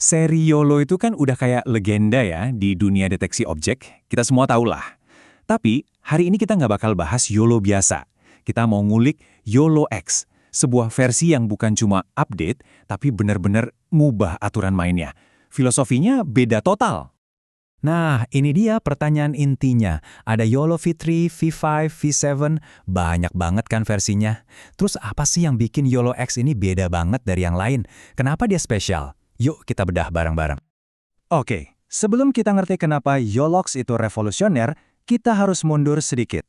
Seri YOLO itu kan udah kayak legenda ya di dunia deteksi objek, kita semua tahu lah. Tapi hari ini kita nggak bakal bahas YOLO biasa. Kita mau ngulik YOLO X, sebuah versi yang bukan cuma update, tapi benar-benar ngubah aturan mainnya. Filosofinya beda total. Nah, ini dia pertanyaan intinya. Ada YOLO V3, V5, V7, banyak banget kan versinya. Terus apa sih yang bikin YOLO X ini beda banget dari yang lain? Kenapa dia spesial? Yuk kita bedah bareng-bareng. Oke, sebelum kita ngerti kenapa YOLOX itu revolusioner, kita harus mundur sedikit.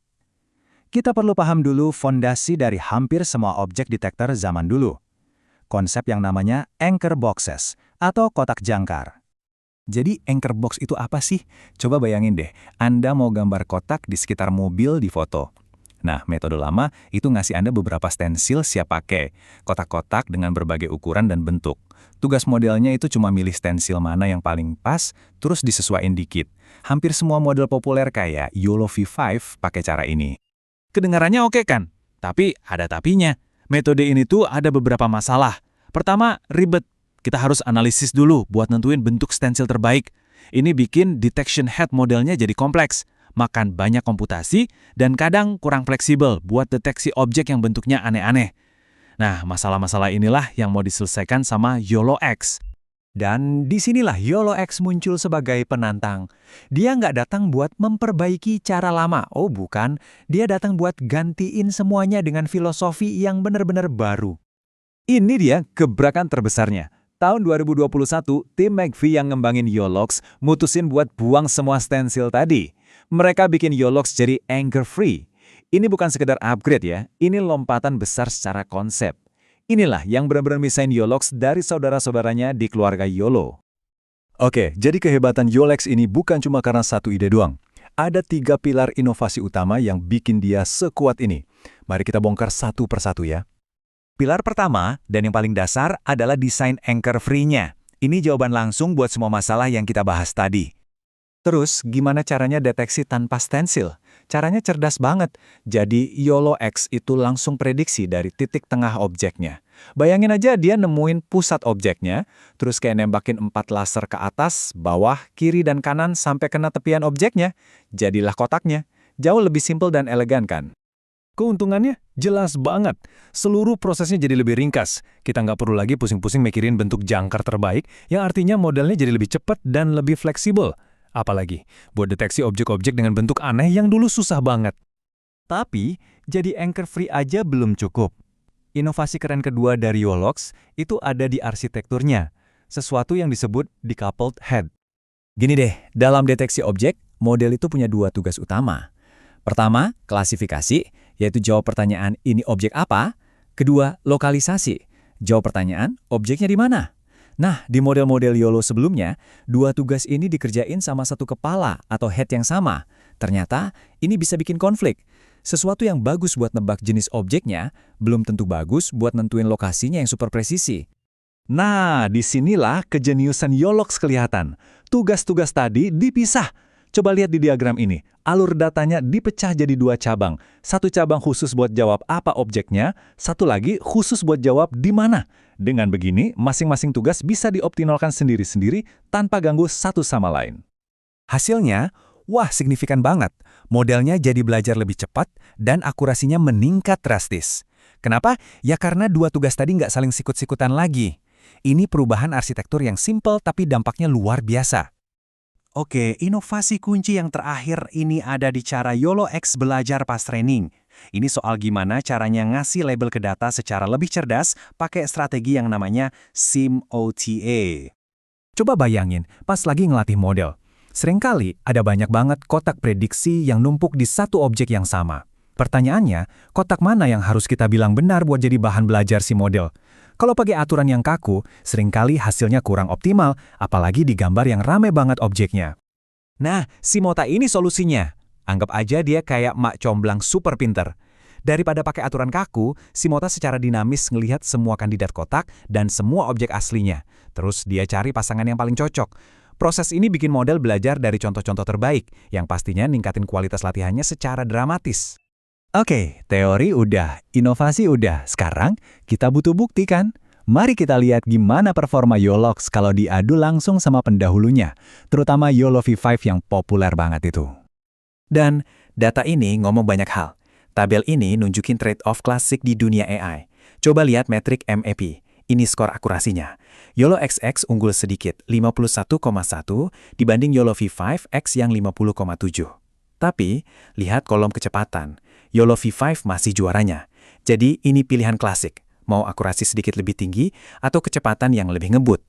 Kita perlu paham dulu fondasi dari hampir semua objek detektor zaman dulu. Konsep yang namanya anchor boxes atau kotak jangkar. Jadi anchor box itu apa sih? Coba bayangin deh, Anda mau gambar kotak di sekitar mobil di foto. Nah, metode lama itu ngasih Anda beberapa stensil siap pakai. Kotak-kotak dengan berbagai ukuran dan bentuk. Tugas modelnya itu cuma milih stensil mana yang paling pas, terus disesuaiin dikit. Hampir semua model populer kayak YOLO V5 pakai cara ini. Kedengarannya oke kan? Tapi ada tapinya. Metode ini tuh ada beberapa masalah. Pertama, ribet. Kita harus analisis dulu buat nentuin bentuk stensil terbaik. Ini bikin detection head modelnya jadi kompleks, makan banyak komputasi, dan kadang kurang fleksibel buat deteksi objek yang bentuknya aneh-aneh. Nah, masalah-masalah inilah yang mau diselesaikan sama YOLO X. Dan disinilah YOLO X muncul sebagai penantang. Dia nggak datang buat memperbaiki cara lama. Oh bukan, dia datang buat gantiin semuanya dengan filosofi yang benar-benar baru. Ini dia gebrakan terbesarnya. Tahun 2021, tim McAfee yang ngembangin YOLOX mutusin buat buang semua stensil tadi. Mereka bikin YOLOX jadi anchor free. Ini bukan sekedar upgrade ya, ini lompatan besar secara konsep. Inilah yang benar-benar misahin YOLOX dari saudara-saudaranya di keluarga YOLO. Oke, jadi kehebatan YOLOX ini bukan cuma karena satu ide doang. Ada 3 pilar inovasi utama yang bikin dia sekuat ini. Mari kita bongkar satu persatu ya. Pilar pertama, dan yang paling dasar, adalah desain anchor free-nya. Ini jawaban langsung buat semua masalah yang kita bahas tadi. Terus, gimana caranya deteksi tanpa stensil? Caranya cerdas banget. Jadi, YOLO X itu langsung prediksi dari titik tengah objeknya. Bayangin aja dia nemuin pusat objeknya, terus kayak nembakin 4 laser ke atas, bawah, kiri, dan kanan sampai kena tepian objeknya. Jadilah kotaknya. Jauh lebih simpel dan elegan kan? Keuntungannya jelas banget. Seluruh prosesnya jadi lebih ringkas. Kita nggak perlu lagi pusing-pusing mikirin bentuk jangkar terbaik, yang artinya modelnya jadi lebih cepat dan lebih fleksibel. Apalagi buat deteksi objek-objek dengan bentuk aneh yang dulu susah banget. Tapi, jadi anchor free aja belum cukup. Inovasi keren kedua dari YOLOX itu ada di arsitekturnya. Sesuatu yang disebut decoupled head. Gini deh, dalam deteksi objek, model itu punya 2 tugas utama. Pertama, klasifikasi, yaitu jawab pertanyaan ini objek apa. Kedua, lokalisasi, jawab pertanyaan objeknya di mana. Nah, di model-model YOLO sebelumnya, 2 tugas ini dikerjain sama satu kepala atau head yang sama. Ternyata, ini bisa bikin konflik. Sesuatu yang bagus buat nebak jenis objeknya, belum tentu bagus buat nentuin lokasinya yang super presisi. Nah, disinilah kejeniusan YOLOX kelihatan. Tugas-tugas tadi dipisah. Coba lihat di diagram ini, alur datanya dipecah jadi 2 cabang. Satu cabang khusus buat jawab apa objeknya, satu lagi khusus buat jawab di mana. Dengan begini, masing-masing tugas bisa dioptimalkan sendiri-sendiri tanpa ganggu satu sama lain. Hasilnya, wah signifikan banget. Modelnya jadi belajar lebih cepat dan akurasinya meningkat drastis. Kenapa? Ya karena 2 tugas tadi nggak saling sikut-sikutan lagi. Ini perubahan arsitektur yang simple tapi dampaknya luar biasa. Oke, inovasi kunci yang terakhir ini ada di cara YOLO X belajar pas training. Ini soal gimana caranya ngasih label ke data secara lebih cerdas pakai strategi yang namanya SIM-OTA. Coba bayangin, pas lagi ngelatih model. Seringkali ada banyak banget kotak prediksi yang numpuk di satu objek yang sama. Pertanyaannya, kotak mana yang harus kita bilang benar buat jadi bahan belajar si model? Kalau pakai aturan yang kaku, seringkali hasilnya kurang optimal, apalagi di gambar yang rame banget objeknya. Nah, si Mota ini solusinya. Anggap aja dia kayak mak comblang super pinter. Daripada pakai aturan kaku, si Mota secara dinamis ngelihat semua kandidat kotak dan semua objek aslinya. Terus dia cari pasangan yang paling cocok. Proses ini bikin model belajar dari contoh-contoh terbaik, yang pastinya ningkatin kualitas latihannya secara dramatis. Oke, teori udah, inovasi udah. Sekarang kita butuh bukti kan? Mari kita lihat gimana performa YOLOX kalau diadu langsung sama pendahulunya, terutama YOLO V5 yang populer banget itu. Dan data ini ngomong banyak hal. Tabel ini nunjukin trade-off klasik di dunia AI. Coba lihat metrik MAP. Ini skor akurasinya. YOLO XX unggul sedikit, 51,1 dibanding YOLO V5 X yang 50,7. Tapi, lihat kolom kecepatan. YOLO V5 masih juaranya. Jadi, ini pilihan klasik. Mau akurasi sedikit lebih tinggi atau kecepatan yang lebih ngebut.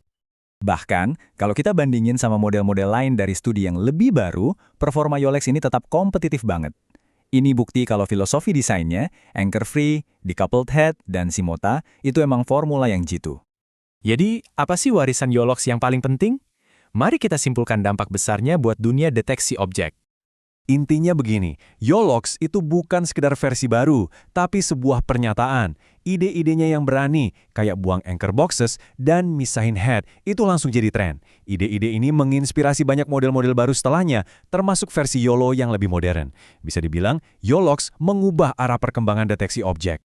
Bahkan, kalau kita bandingin sama model-model lain dari studi yang lebih baru, performa YOLOX ini tetap kompetitif banget. Ini bukti kalau filosofi desainnya, anchor free, decoupled head, dan Shimota itu emang formula yang jitu. Jadi, apa sih warisan YOLOX yang paling penting? Mari kita simpulkan dampak besarnya buat dunia deteksi objek. Intinya begini, YOLOX itu bukan sekedar versi baru, tapi sebuah pernyataan. Ide-idenya yang berani, kayak buang anchor boxes dan misahin head, itu langsung jadi tren. Ide-ide ini menginspirasi banyak model-model baru setelahnya, termasuk versi YOLO yang lebih modern. Bisa dibilang, YOLOX mengubah arah perkembangan deteksi objek.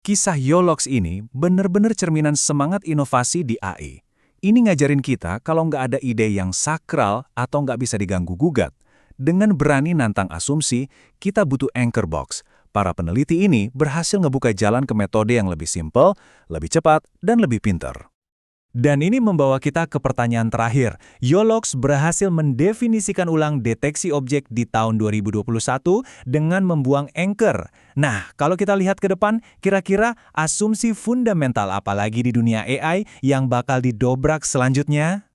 Kisah YOLOX ini benar-benar cerminan semangat inovasi di AI. Ini ngajarin kita kalau nggak ada ide yang sakral atau nggak bisa diganggu-gugat. Dengan berani nantang asumsi, kita butuh anchor box. Para peneliti ini berhasil ngebuka jalan ke metode yang lebih simpel, lebih cepat, dan lebih pintar. Dan ini membawa kita ke pertanyaan terakhir. YOLOX berhasil mendefinisikan ulang deteksi objek di tahun 2021 dengan membuang anchor. Nah, kalau kita lihat ke depan, kira-kira asumsi fundamental apa lagi di dunia AI yang bakal didobrak selanjutnya?